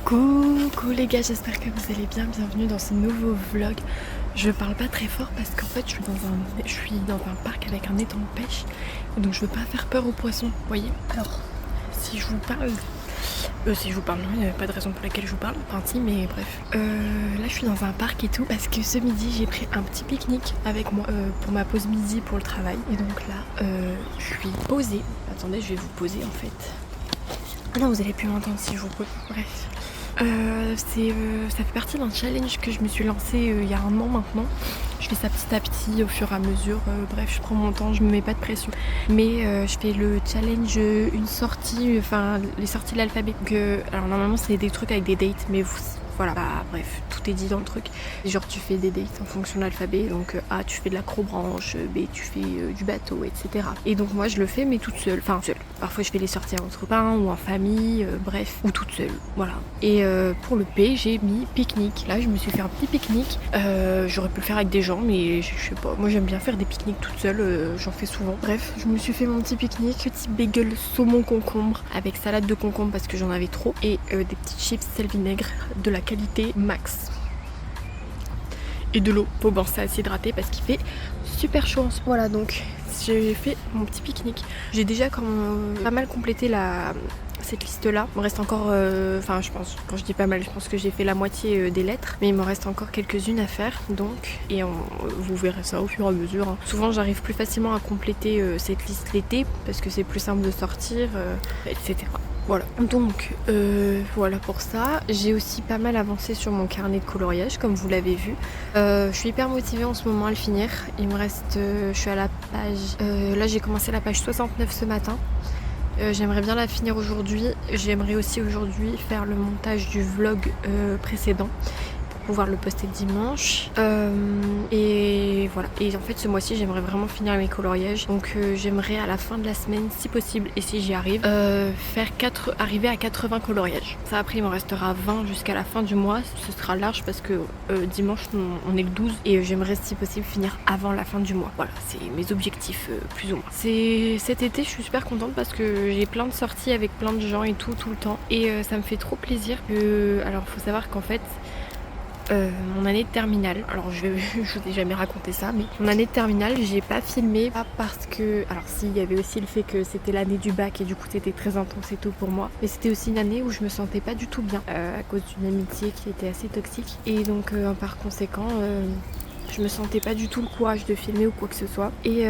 Coucou les gars, j'espère que vous allez bien, bienvenue dans ce nouveau vlog. Je parle pas très fort parce qu'en fait je suis dans un parc avec un étang de pêche, donc je veux pas faire peur aux poissons, vous voyez. Alors si je vous parle, non, il n'y a pas de raison pour laquelle je vous parle, enfin si, mais bref. Là je suis dans un parc et tout parce que ce midi j'ai pris un petit pique-nique avec moi pour ma pause midi pour le travail. Et donc là je suis posée, attendez je vais vous poser en fait. Ah non, vous allez plus m'entendre si je vous pose, bref. Ça fait partie d'un challenge que je me suis lancé il y a un an maintenant. Je fais ça petit à petit au fur et à mesure, bref je prends mon temps, je me mets pas de pression. Mais je fais le challenge une sortie, enfin les sorties de l'alphabet. Alors normalement c'est des trucs avec des dates, mais voilà, bah, bref, tout est dit dans le truc. Genre tu fais des dates en fonction de l'alphabet, donc A tu fais de l'acrobranche, B tu fais du bateau, etc. Et donc moi je le fais mais toute seule, enfin seule. Parfois je fais les sorties entre copains ou en famille, bref, ou toute seule, voilà. Et pour le P j'ai mis pique-nique. Là je me suis fait un petit pique-nique, j'aurais pu le faire avec des gens mais je sais pas, moi j'aime bien faire des pique-niques toute seule, j'en fais souvent. Bref, je me suis fait mon petit pique-nique, petit bagel saumon concombre avec salade de concombre parce que j'en avais trop et des petites chips sel vinaigre de la qualité max. Et de l'eau pour penser à s'hydrater parce qu'il fait super chaud en ce moment. Voilà, donc j'ai fait mon petit pique-nique. J'ai déjà pas mal complété cette liste là. Il me reste encore, enfin je pense, quand je dis pas mal, je pense que j'ai fait la moitié des lettres, mais il me reste encore quelques-unes à faire, donc, et vous verrez ça au fur et à mesure. Souvent j'arrive plus facilement à compléter cette liste l'été parce que c'est plus simple de sortir, etc. Voilà, donc voilà pour ça. J'ai aussi pas mal avancé sur mon carnet de coloriage comme vous l'avez vu. Je suis hyper motivée en ce moment à le finir. Il me reste, je suis à la page, là j'ai commencé la page 69 ce matin. J'aimerais bien la finir aujourd'hui. J'aimerais aussi aujourd'hui faire le montage du vlog précédent pour pouvoir le poster dimanche. Et voilà. Et en fait ce mois-ci j'aimerais vraiment finir mes coloriages. Donc j'aimerais à la fin de la semaine si possible et si j'y arrive arriver à 80 coloriages. Ça après il m'en restera 20 jusqu'à la fin du mois. Ce sera large parce que dimanche on est le 12 et j'aimerais si possible finir avant la fin du mois. Voilà, c'est mes objectifs plus ou moins. Cet été je suis super contente parce que j'ai plein de sorties avec plein de gens et tout le temps. Et ça me fait trop plaisir alors faut savoir qu'en fait mon année de terminale, alors je vous ai jamais raconté ça, mais mon année de terminale j'ai pas filmé, pas parce que, alors si, il y avait aussi le fait que c'était l'année du bac et du coup c'était très intense et tout pour moi, mais c'était aussi une année où je me sentais pas du tout bien à cause d'une amitié qui était assez toxique et donc par conséquent je me sentais pas du tout le courage de filmer ou quoi que ce soit. Et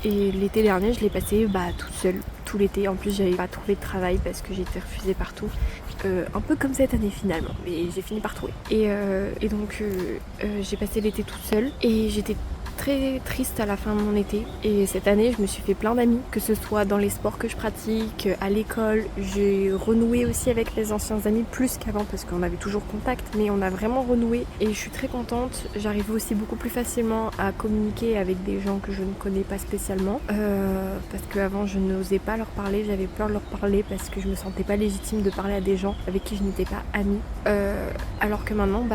l'été dernier, je l'ai passé toute seule, tout l'été. En plus, j'avais pas trouvé de travail parce que j'ai été refusée partout. Un peu comme cette année finalement, mais j'ai fini par trouver. Et donc, j'ai passé l'été toute seule et j'étais très triste à la fin de mon été. Et cette année, je me suis fait plein d'amis, que ce soit dans les sports que je pratique, à l'école. J'ai renoué aussi avec les anciens amis plus qu'avant parce qu'on avait toujours contact, mais on a vraiment renoué et je suis très contente. J'arrive aussi beaucoup plus facilement à communiquer avec des gens que je ne connais pas spécialement parce qu'avant je n'osais pas leur parler, j'avais peur de leur parler parce que je me sentais pas légitime de parler à des gens avec qui je n'étais pas amie. Alors que maintenant,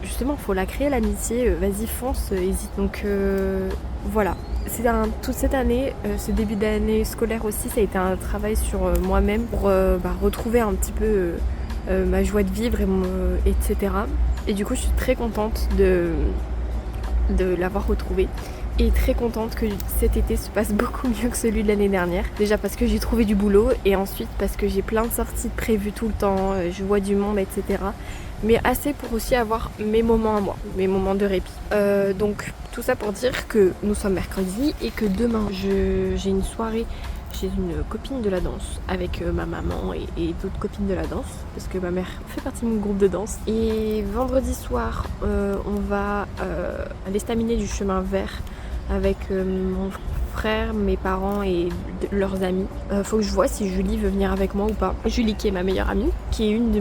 justement, faut la créer l'amitié, vas-y fonce, hésite. Donc voilà, toute cette année, ce début d'année scolaire aussi, ça a été un travail sur moi-même pour retrouver un petit peu ma joie de vivre etc. Et du coup, je suis très contente de l'avoir retrouvée. Et très contente que cet été se passe beaucoup mieux que celui de l'année dernière. Déjà parce que j'ai trouvé du boulot et ensuite parce que j'ai plein de sorties prévues tout le temps, je vois du monde, etc. Mais assez pour aussi avoir mes moments à moi, mes moments de répit. Donc tout ça pour dire que nous sommes mercredi et que demain j'ai une soirée chez une copine de la danse avec ma maman et d'autres copines de la danse parce que ma mère fait partie de mon groupe de danse. Et vendredi soir on va à l'estaminet du chemin vert avec mon frère, mes parents et leurs amis. Faut que je vois si Julie veut venir avec moi ou pas. Julie qui est ma meilleure amie, qui est une de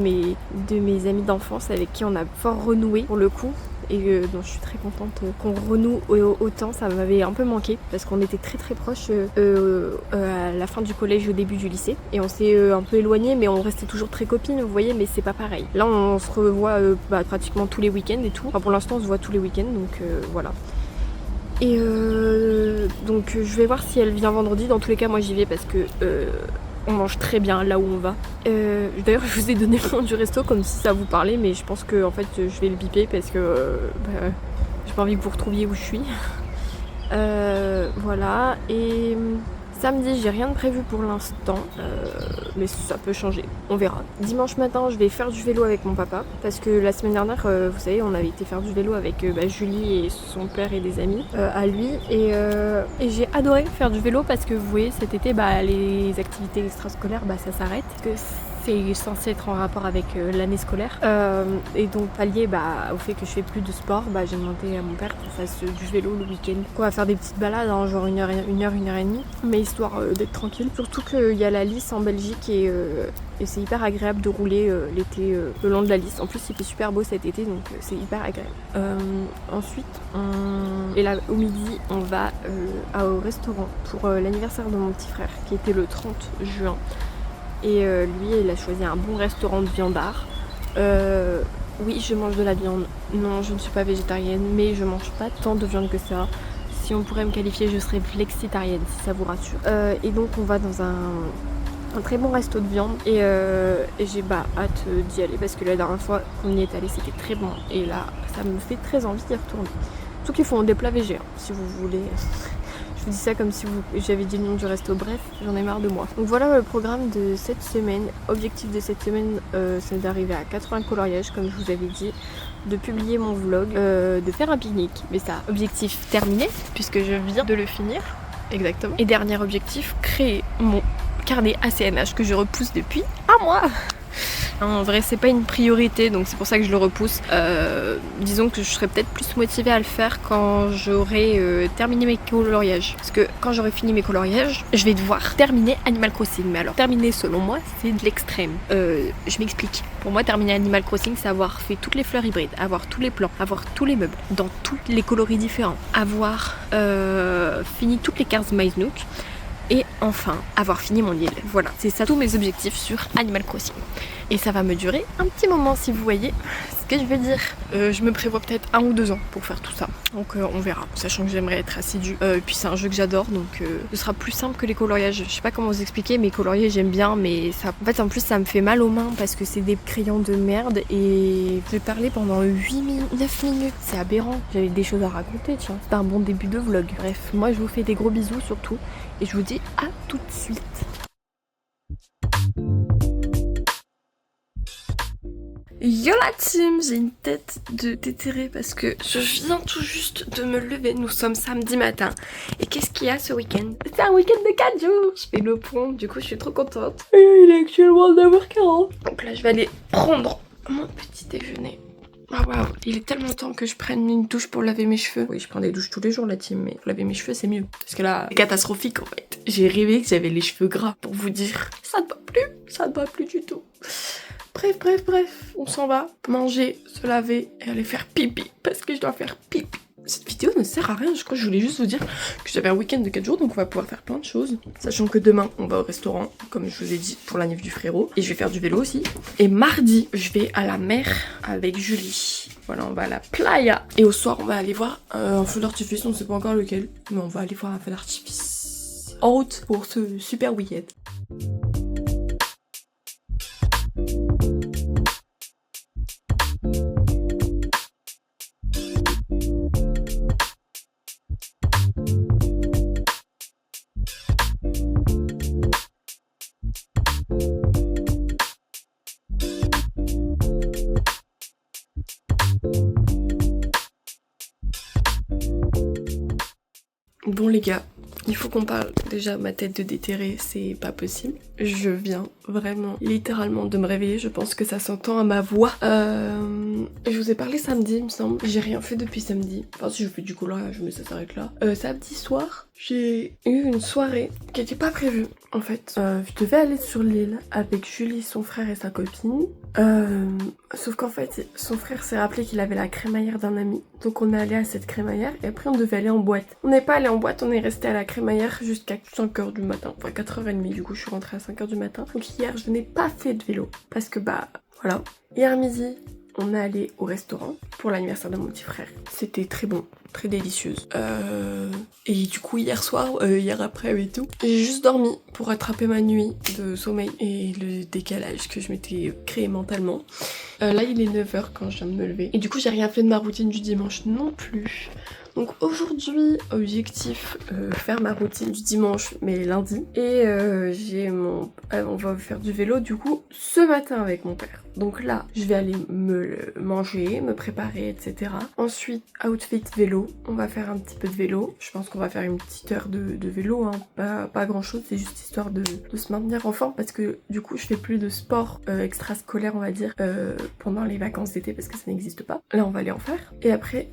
mes amies d'enfance avec qui on a fort renoué pour le coup. Et donc je suis très contente qu'on renoue autant, ça m'avait un peu manqué parce qu'on était très très proches à la fin du collège et au début du lycée et on s'est un peu éloignés mais on restait toujours très copines, vous voyez, mais c'est pas pareil. Là on se revoit pratiquement tous les week-ends et tout, enfin pour l'instant on se voit tous les week-ends donc voilà. Et donc je vais voir si elle vient vendredi, dans tous les cas moi j'y vais parce que on mange très bien là où on va. D'ailleurs je vous ai donné le nom du resto comme si ça vous parlait, mais je pense que en fait je vais le biper parce que j'ai pas envie que vous retrouviez où je suis. Voilà, et samedi j'ai rien de prévu pour l'instant, mais ça peut changer, on verra. Dimanche matin je vais faire du vélo avec mon papa, parce que la semaine dernière, vous savez, on avait été faire du vélo avec Julie et son père et des amis à lui, et j'ai adoré faire du vélo parce que vous voyez cet été les activités extrascolaires ça s'arrête, que c'est censé être en rapport avec l'année scolaire, et donc pallier au fait que je fais plus de sport, j'ai demandé à mon père qu'on fasse du vélo le week-end. On va faire des petites balades, genre une heure et demie, mais histoire d'être tranquille. Surtout qu'il y a la Lys en Belgique et c'est hyper agréable de rouler l'été le long de la Lys. En plus il fait super beau cet été, donc c'est hyper agréable. Ensuite et là au midi on va au restaurant pour l'anniversaire de mon petit frère qui était le 30 juin. Et lui il a choisi un bon restaurant de viandard. Oui, je mange de la viande. Non, je ne suis pas végétarienne, mais je mange pas tant de viande que ça. Si on pourrait me qualifier, je serais flexitarienne, si ça vous rassure. Et donc on va dans un très bon resto de viande et j'ai hâte d'y aller parce que la dernière fois qu'on y est allé c'était très bon et là ça me fait très envie d'y retourner. Surtout qu'ils font des plats végés, si vous voulez. Je vous dis ça comme si j'avais dit le nom du resto, bref, j'en ai marre de moi. Donc voilà le programme de cette semaine. Objectif de cette semaine, c'est d'arriver à 80 coloriages, comme je vous avais dit, de publier mon vlog, de faire un pique-nique. Mais ça, objectif terminé, puisque je viens de le finir. Exactement. Et dernier objectif, créer mon carnet ACNH que je repousse depuis un mois. En vrai c'est pas une priorité, donc c'est pour ça que je le repousse. Disons que je serais peut-être plus motivée à le faire quand j'aurai terminé mes coloriages. Parce que quand j'aurai fini mes coloriages, je vais devoir terminer Animal Crossing. Mais alors terminer selon moi c'est de l'extrême. Je m'explique. Pour moi terminer Animal Crossing c'est avoir fait toutes les fleurs hybrides, avoir tous les plans, avoir tous les meubles dans tous les coloris différents, avoir fini toutes les cartes Maze Nook. Et enfin, avoir fini mon île. Voilà, c'est ça tous mes objectifs sur Animal Crossing. Et ça va me durer un petit moment si vous voyez ce que je veux dire. Je me prévois peut-être 1 ou 2 ans pour faire tout ça. Donc on verra, sachant que j'aimerais être assidue. Puis c'est un jeu que j'adore, donc ce sera plus simple que les coloriages. Je sais pas comment vous expliquer, mais colorier j'aime bien, mais ça, en fait en plus ça me fait mal aux mains parce que c'est des crayons de merde et je vais parler pendant 9 minutes. C'est aberrant, j'avais des choses à raconter, tiens. C'est un bon début de vlog. Bref, moi je vous fais des gros bisous surtout et je vous dis à tout de suite. Yo la team, j'ai une tête de déterrée parce que je viens tout juste de me lever, nous sommes samedi matin. Et qu'est-ce qu'il y a ce week-end? C'est un week-end de 4 jours. Je fais le pont, du coup je suis trop contente. Et il est actuellement 9h40. Donc là je vais aller prendre mon petit déjeuner. Ah waouh, il est tellement temps que je prenne une douche pour laver mes cheveux. Oui, je prends des douches tous les jours la team, mais pour laver mes cheveux c'est mieux. Parce que là, c'est catastrophique en fait. J'ai rêvé que j'avais les cheveux gras pour vous dire. Ça ne va plus du tout. Bref, on s'en va manger, se laver et aller faire pipi parce que je dois faire pipi. Cette vidéo ne sert à rien, je crois que je voulais juste vous dire que j'avais un week-end de 4 jours donc on va pouvoir faire plein de choses. Sachant que demain on va au restaurant, comme je vous ai dit, pour la nif du frérot. Et je vais faire du vélo aussi. Et mardi, je vais à la mer avec Julie. Voilà, on va à la playa. Et au soir, on va aller voir un feu d'artifice, on ne sait pas encore lequel. Mais on va aller voir un feu d'artifice en route pour ce super week-end. Bon les gars, il faut qu'on parle. Déjà ma tête de déterrée, c'est pas possible. Je viens vraiment littéralement de me réveiller, je pense que ça s'entend à ma voix. Je vous ai parlé samedi il me semble, j'ai rien fait depuis samedi. Enfin si je fais du coloriage mais ça s'arrête là. Samedi soir, j'ai eu une soirée qui était pas prévue en fait. Je devais aller sur l'île avec Julie, son frère et sa copine. Sauf qu'en fait son frère s'est rappelé qu'il avait la crémaillère d'un ami. Donc on est allé à cette crémaillère et après on devait aller en boîte. On n'est pas allé en boîte, on est resté à la crémaillère jusqu'à 5h du matin. Enfin 4h30 du coup je suis rentrée à 5h du matin. Donc hier je n'ai pas fait de vélo parce que voilà. Hier midi on est allé au restaurant pour l'anniversaire de mon petit frère. C'était très bon, très délicieuse. Et du coup hier soir, hier après et tout, j'ai juste dormi pour rattraper ma nuit de sommeil et le décalage que je m'étais créé mentalement. Là il est 9h quand je viens de me lever. Et du coup j'ai rien fait de ma routine du dimanche non plus. Donc aujourd'hui, objectif, faire ma routine du dimanche mais lundi. Et on va faire du vélo du coup ce matin avec mon père. Donc là, je vais aller me manger, me préparer, etc. Ensuite, outfit vélo. On va faire un petit peu de vélo. Je pense qu'on va faire une petite heure de vélo, hein. Pas grand chose, c'est juste histoire de se maintenir en forme parce que du coup, je fais plus de sport extrascolaire, on va dire, pendant les vacances d'été parce que ça n'existe pas. Là, on va aller en faire. Et après,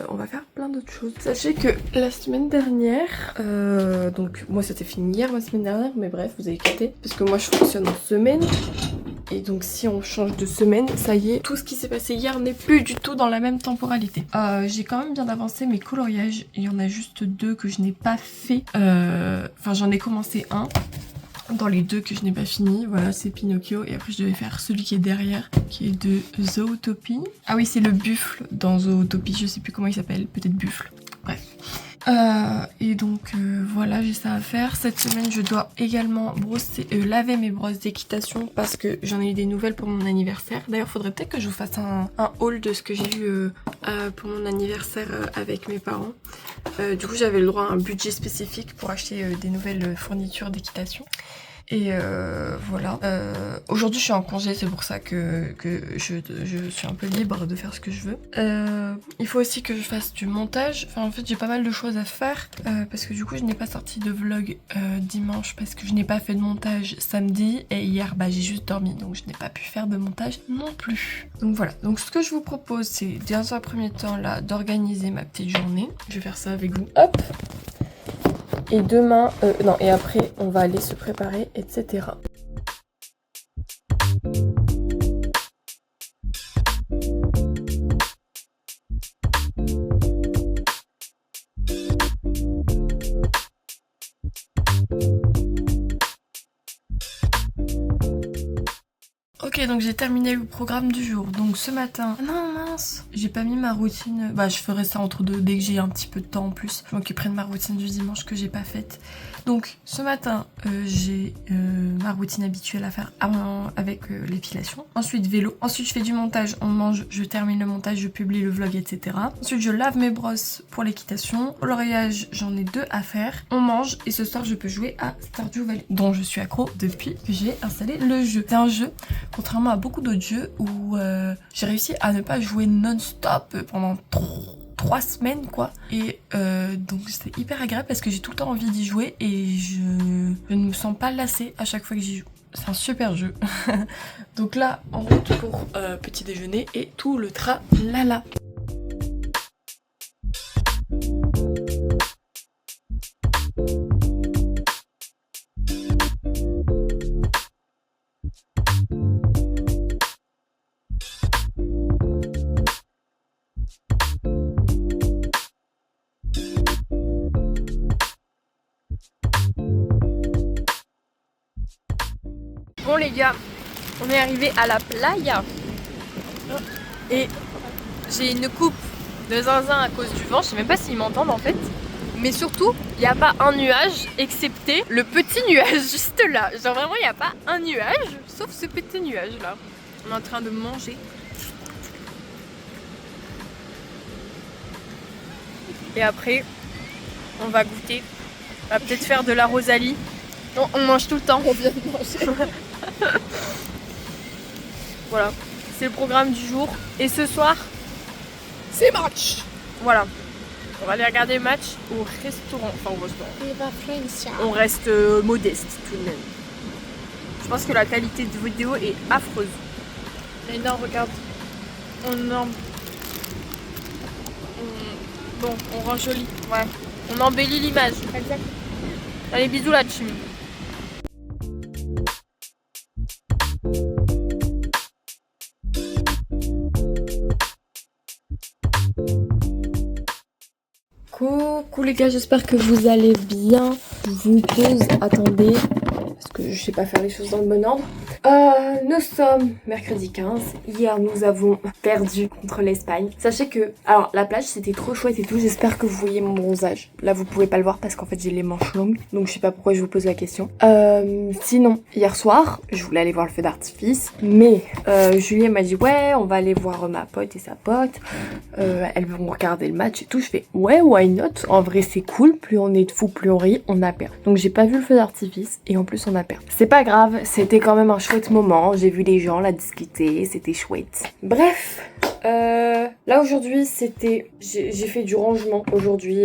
on va faire plein d'autres choses. Sachez que la semaine dernière, donc moi c'était fini hier la semaine dernière, mais bref, vous avez capté, parce que moi je fonctionne en semaine. Et donc si on change de semaine, ça y est, tout ce qui s'est passé hier n'est plus du tout dans la même temporalité. J'ai quand même bien avancé mes coloriages. Il y en a juste 2 que je n'ai pas fait. Enfin j'en ai commencé un. Dans les 2 que je n'ai pas fini, voilà c'est Pinocchio. Et après je devais faire celui qui est derrière, qui est de Zootopie. Ah oui c'est le buffle dans Zootopie, je sais plus comment il s'appelle, peut-être buffle. Bref. Et donc voilà, j'ai ça à faire. Cette semaine je dois également laver mes brosses d'équitation parce que j'en ai eu des nouvelles pour mon anniversaire. D'ailleurs faudrait peut-être que je vous fasse un haul de ce que j'ai eu pour mon anniversaire avec mes parents. Du coup j'avais le droit à un budget spécifique pour acheter des nouvelles fournitures d'équitation. Et voilà. Aujourd'hui je suis en congé, c'est pour ça que je suis un peu libre de faire ce que je veux. Il faut aussi que je fasse du montage. Enfin en fait j'ai pas mal de choses à faire parce que du coup je n'ai pas sorti de vlog dimanche parce que je n'ai pas fait de montage samedi et hier bah j'ai juste dormi donc je n'ai pas pu faire de montage non plus. Donc voilà. Donc ce que je vous propose c'est dans un premier temps là d'organiser ma petite journée. Je vais faire ça avec vous. Hop. Et demain, non, et après, on va aller se préparer, etc. Ok, donc j'ai terminé le programme du jour. Donc ce matin... Ah non, mince, j'ai pas mis ma routine... Bah je ferai ça entre deux dès que j'ai un petit peu de temps en plus. Je m'occuperai de ma routine du dimanche que j'ai pas faite. Donc ce matin, j'ai ma routine habituelle à faire avec l'épilation. Ensuite vélo. Ensuite je fais du montage, on mange, je termine le montage, je publie le vlog, etc. Ensuite je lave mes brosses pour l'équitation. Coloriage, j'en ai 2 à faire. On mange et ce soir je peux jouer à Stardew Valley, dont je suis accro depuis que j'ai installé le jeu. C'est un jeu... Contrairement à beaucoup d'autres jeux où j'ai réussi à ne pas jouer non-stop pendant 3 semaines quoi. Et donc c'était hyper agréable parce que j'ai tout le temps envie d'y jouer et je ne me sens pas lassée à chaque fois que j'y joue. C'est un super jeu. Donc là en route pour petit déjeuner et tout le tralala. Bon les gars, on est arrivé à la playa et j'ai une coupe de zinzin à cause du vent, je sais même pas s'ils m'entendent en fait. Mais surtout, il n'y a pas un nuage excepté le petit nuage juste là. Genre vraiment, il n'y a pas un nuage sauf ce petit nuage là. On est en train de manger. Et après, on va goûter. On va peut-être faire de la Rosalie. Non, on mange tout le temps. On vient de manger. Voilà, c'est le programme du jour. Et ce soir, c'est match. Voilà, on va aller regarder le match au restaurant. Enfin au restaurant. On reste modeste tout de même. Je pense que la qualité de vidéo est affreuse. Mais non, regarde. Bon, on rend joli. Ouais. On embellit l'image. Exact. Allez, bisous là-dessus. Coucou les gars, j'espère que vous allez bien. Je vous pose, attendez, parce que je sais pas faire les choses dans le bon ordre. Nous sommes mercredi 15. Hier nous avons perdu contre l'Espagne. Sachez que, alors la plage c'était trop chouette et tout. J'espère que vous voyez mon bronzage. Là vous pouvez pas le voir parce qu'en fait j'ai les manches longues. Donc je sais pas pourquoi je vous pose la question. Sinon, hier soir, je voulais aller voir le feu d'artifice. Mais Julien m'a dit ouais on va aller voir ma pote et sa pote. Elles vont regarder le match et tout. Je fais ouais why not. En vrai c'est cool. Plus on est de fous, plus on rit, on a perdu. Donc j'ai pas vu le feu d'artifice et en plus on a perdu. C'est pas grave, c'était quand même un chouette moment. J'ai vu les gens là discuter, c'était chouette. Bref, là aujourd'hui c'était, j'ai fait du rangement aujourd'hui.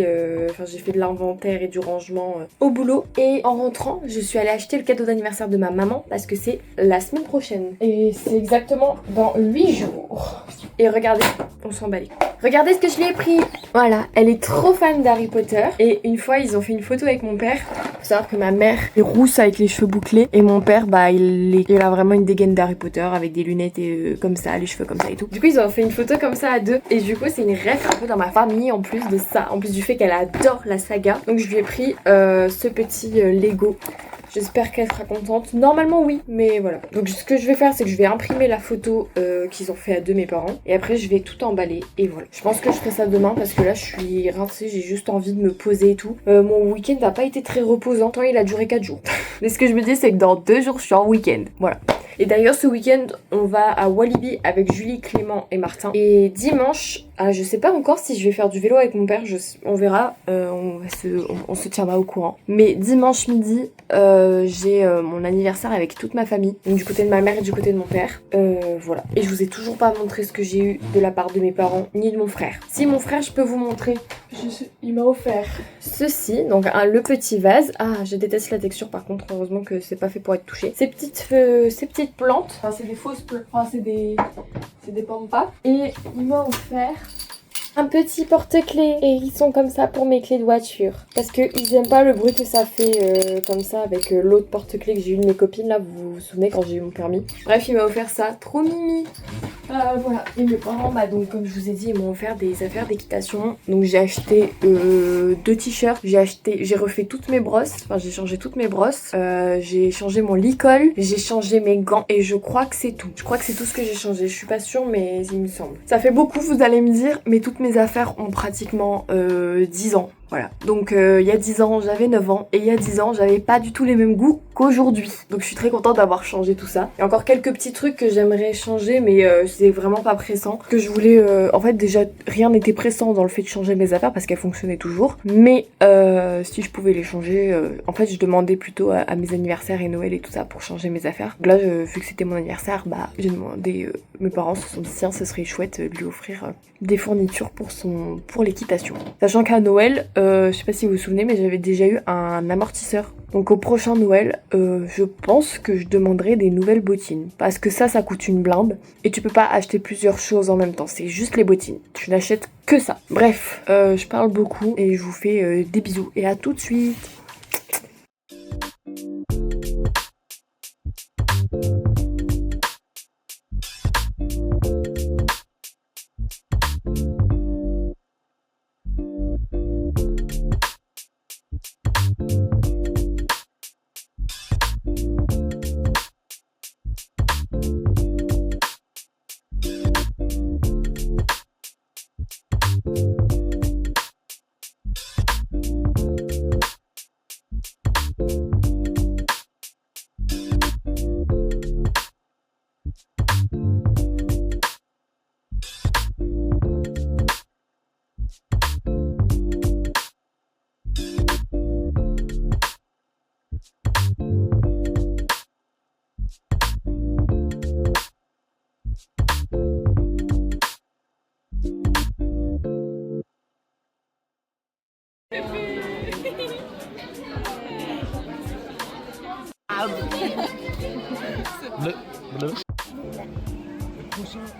Enfin j'ai fait de l'inventaire et du rangement au boulot. Et en rentrant, je suis allée acheter le cadeau d'anniversaire de ma maman parce que c'est la semaine prochaine. Et c'est exactement dans 8 jours. Et regardez, on s'en bat les couilles. Regardez ce que je lui ai pris. Voilà, elle est trop fan d'Harry Potter. Et une fois, ils ont fait une photo avec mon père. Faut savoir que ma mère est rousse avec les cheveux bouclés. Et mon père, bah, il a vraiment une dégaine d'Harry Potter avec des lunettes et comme ça, les cheveux comme ça et tout. Du coup, ils ont fait une photo comme ça à deux. Et du coup, c'est une ref un peu dans ma famille en plus de ça. En plus du fait qu'elle adore la saga. Donc, je lui ai pris ce petit Lego. J'espère qu'elle sera contente. Normalement oui, mais voilà. Donc ce que je vais faire, c'est que je vais imprimer la photo qu'ils ont fait à deux mes parents. Et après je vais tout emballer et voilà. Je pense que je ferai ça demain parce que là je suis rincée, j'ai juste envie de me poser et tout. Mon week-end n'a pas été très reposant, tant il a duré 4 jours. Mais ce que je me dis c'est que dans 2 jours je suis en week-end. Voilà. Et d'ailleurs ce week-end on va à Walibi avec Julie, Clément et Martin. Et dimanche, je sais pas encore si je vais faire du vélo avec mon père, on verra, on se tiendra au courant. Mais dimanche midi, j'ai mon anniversaire avec toute ma famille, donc du côté de ma mère et du côté de mon père. Voilà. Et je vous ai toujours pas montré ce que j'ai eu de la part de mes parents ni de mon frère. Si mon frère je peux vous montrer, il m'a offert ceci, donc le petit vase. Ah je déteste la texture par contre, heureusement que c'est pas fait pour être touché. Ces petites plantes, enfin c'est des fausses plantes, enfin c'est des pampas. Et il m'a offert un petit porte-clés. Et ils sont comme ça pour mes clés de voiture. Parce qu'ils aiment pas le bruit que ça fait comme ça avec l'autre porte-clés que j'ai eu de mes copines là. Vous vous souvenez quand j'ai eu mon permis. Bref, il m'a offert ça. Trop mimi. Voilà. Et mes parents, bah donc comme je vous ai dit, ils m'ont offert des affaires d'équitation. Donc j'ai acheté 2 t-shirts. J'ai refait toutes mes brosses. Enfin j'ai changé toutes mes brosses. J'ai changé mon licol. J'ai changé mes gants. Et je crois que c'est tout. Je crois que c'est tout ce que j'ai changé. Je suis pas sûre mais il me semble. Ça fait beaucoup vous allez me dire. Mais toutes mes affaires ont pratiquement 10 ans. Voilà. Donc il y a 10 ans j'avais 9 ans et il y a 10 ans j'avais pas du tout les mêmes goûts qu'aujourd'hui. Donc je suis très contente d'avoir changé tout ça. Il y a encore quelques petits trucs que j'aimerais changer mais c'est vraiment pas pressant. Que je voulais en fait déjà rien n'était pressant dans le fait de changer mes affaires parce qu'elles fonctionnaient toujours. Mais si je pouvais les changer, en fait je demandais plutôt à mes anniversaires et Noël et tout ça pour changer mes affaires. Donc là vu que c'était mon anniversaire, bah j'ai demandé, mes parents se sont dit tiens ce serait chouette de lui offrir des fournitures pour l'équitation. Sachant qu'à Noël, je sais pas si vous vous souvenez, mais j'avais déjà eu un amortisseur. Donc au prochain Noël, je pense que je demanderai des nouvelles bottines. Parce que ça coûte une blinde. Et tu peux pas acheter plusieurs choses en même temps. C'est juste les bottines. Tu n'achètes que ça. Bref, je parle beaucoup et je vous fais des bisous. Et à tout de suite.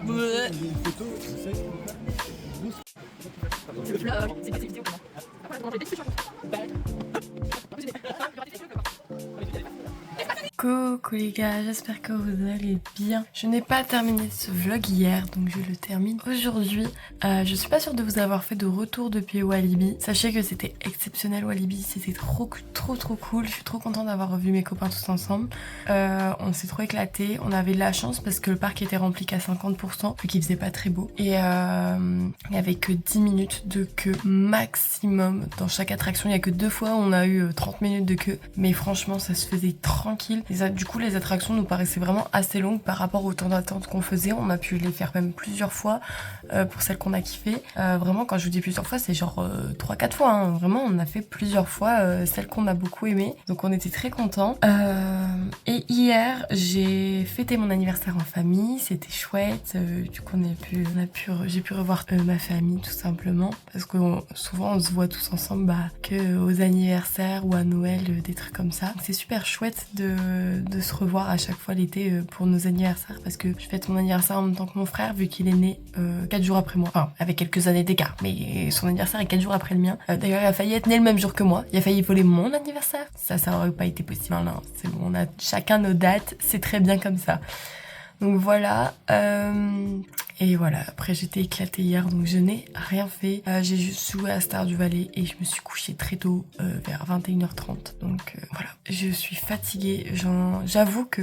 Bleu. Coucou les gars, j'espère que vous allez bien. Je n'ai pas terminé ce vlog hier, donc je le termine aujourd'hui. Je suis pas sûre de vous avoir fait de retour depuis Walibi. Sachez que c'était exceptionnel Walibi, c'était trop cool. Je suis trop contente d'avoir revu mes copains tous ensemble. On s'est trop éclaté, on avait de la chance parce que le parc était rempli qu'à 50% vu qu'il faisait pas très beau. Et il n'y avait que 10 minutes de queue maximum dans chaque attraction. Il y a que 2 fois où on a eu 30 minutes de queue, mais franchement ça se faisait tranquille. Du coup les attractions nous paraissaient vraiment assez longues par rapport au temps d'attente qu'on faisait. On a pu les faire même plusieurs fois pour celles qu'on a kiffé. Vraiment quand je vous dis plusieurs fois c'est genre 3-4 fois hein. Vraiment on a fait plusieurs fois celles qu'on a beaucoup aimées, donc on était très contents. Et hier j'ai fêté mon anniversaire en famille, c'était chouette. Du coup j'ai pu revoir ma famille tout simplement, parce que souvent on se voit tous ensemble que aux anniversaires ou à Noël, des trucs comme ça. C'est super chouette de se revoir à chaque fois l'été pour nos anniversaires, parce que je fête mon anniversaire en même temps que mon frère vu qu'il est né 4 jours après moi, enfin avec quelques années d'écart, mais son anniversaire est 4 jours après le mien. D'ailleurs il a failli être né le même jour que moi, il a failli voler mon anniversaire, ça aurait pas été possible. Non, c'est bon, on a chacun nos dates, c'est très bien comme ça. Donc voilà, et voilà, après j'étais éclatée hier, donc je n'ai rien fait. J'ai juste joué à Stardew Valley et je me suis couchée très tôt, vers 21h30. Donc voilà, je suis fatiguée, j'avoue que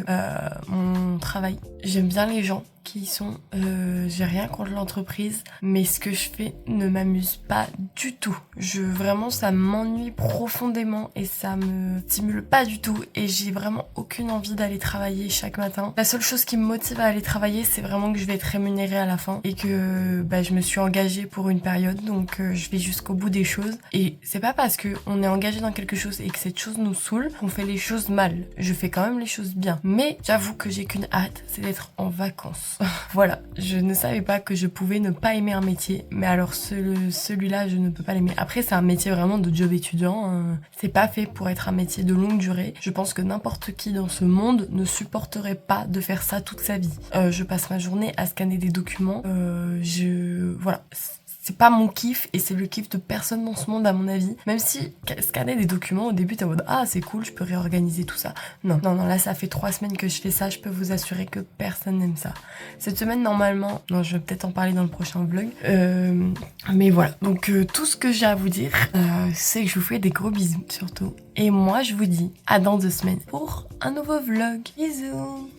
mon travail, j'aime bien les gens qui y sont, j'ai rien contre l'entreprise, mais ce que je fais ne m'amuse pas du tout. Vraiment ça m'ennuie profondément et ça me stimule pas du tout, et j'ai vraiment aucune envie d'aller travailler chaque matin. La seule chose qui me motive à aller travailler, c'est vraiment que je vais être rémunérée à la fin et que je me suis engagée pour une période, donc je vais jusqu'au bout des choses. Et c'est pas parce que on est engagé dans quelque chose et que cette chose nous saoule qu'on fait les choses mal. Je fais quand même les choses bien, mais j'avoue que j'ai qu'une hâte, c'est d'être en vacances. Voilà, je ne savais pas que je pouvais ne pas aimer un métier, mais alors celui-là je ne peux pas l'aimer. Après c'est un métier vraiment de job étudiant, hein. C'est pas fait pour être un métier de longue durée. Je pense que n'importe qui dans ce monde ne supporterait pas de faire ça toute sa vie. Je passe ma journée à scanner des documents, voilà. C'est pas mon kiff et c'est le kiff de personne dans ce monde à mon avis. Même si scanner des documents au début t'es en mode c'est cool, je peux réorganiser tout ça. Non, là ça fait 3 semaines que je fais ça, je peux vous assurer que personne n'aime ça. Cette semaine normalement, je vais peut-être en parler dans le prochain vlog. Mais voilà, donc tout ce que j'ai à vous dire, c'est que je vous fais des gros bisous surtout. Et moi je vous dis à dans 2 semaines pour un nouveau vlog. Bisous.